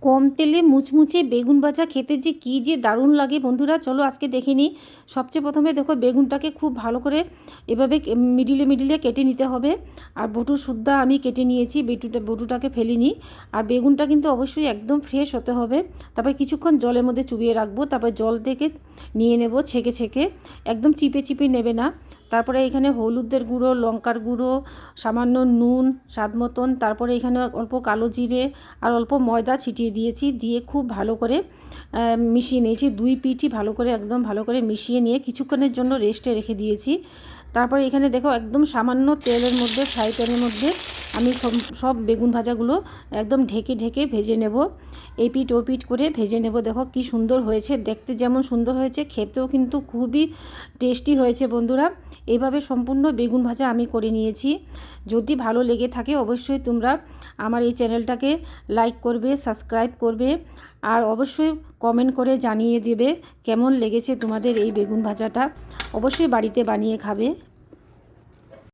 কম তেলে মুচমুচে বেগুন ভাজা খেতে যে দারুণ লাগে বন্ধুরা। চলো আজকে দেখে নিই। সবচেয়ে প্রথমে দেখো বেগুনটাকে খুব ভালো করে এভাবে মিডিলে কেটে নিতে হবে। আর বটুর সুদ্ধা আমি কেটে নিয়েছি, বটুটাকে ফেলিনি। আর বেগুনটা কিন্তু অবশ্যই একদম ফ্রেশ হতে হবে। তারপর কিছুক্ষণ জলের মধ্যে চুবিয়ে রাখবো, তারপর জল থেকে নিয়ে নেব ছেঁকে একদম চিপে নেবে না। তারপরে এখানে হলুদের গুঁড়ো, লঙ্কার গুঁড়ো, সামান্য নুন স্বাদ মতন, তারপরে এখানে অল্প কালো জিরে আর অল্প ময়দা ছিটিয়ে দিয়েছি। দিয়ে খুব ভালো করে মিশিয়ে নিয়েছি। দুই পিঠই ভালো করে একদম ভালো করে মিশিয়ে নিয়ে কিছুক্ষণের জন্য রেস্টে রেখে দিয়েছি। তারপরে এখানে দেখো একদম সামান্য তেলের মধ্যে, ফ্রাই প্যানের মধ্যে আমি সব বেগুন ভাজাগুলো একদম ঢেকে ভেজে নেব। এপিঠ ওপিঠ করে ভেজে নেব। দেখো কি সুন্দর হয়েছে, দেখতে যেমন সুন্দর হয়েছে খেতেও কিন্তু খুবই টেস্টি হয়েছে বন্ধুরা। এইভাবে সম্পূর্ণ বেগুন ভাজা আমি করে নিয়েছি। যদি ভালো লেগে থাকে অবশ্যই তোমরা আমার এই চ্যানেলটাকে লাইক করবে, সাবস্ক্রাইব করবে, আর অবশ্যই কমেন্ট করে জানিয়ে দেবে কেমন লেগেছে তোমাদের এই বেগুন ভাজাটা। অবশ্যই বাড়িতে বানিয়ে খাবে।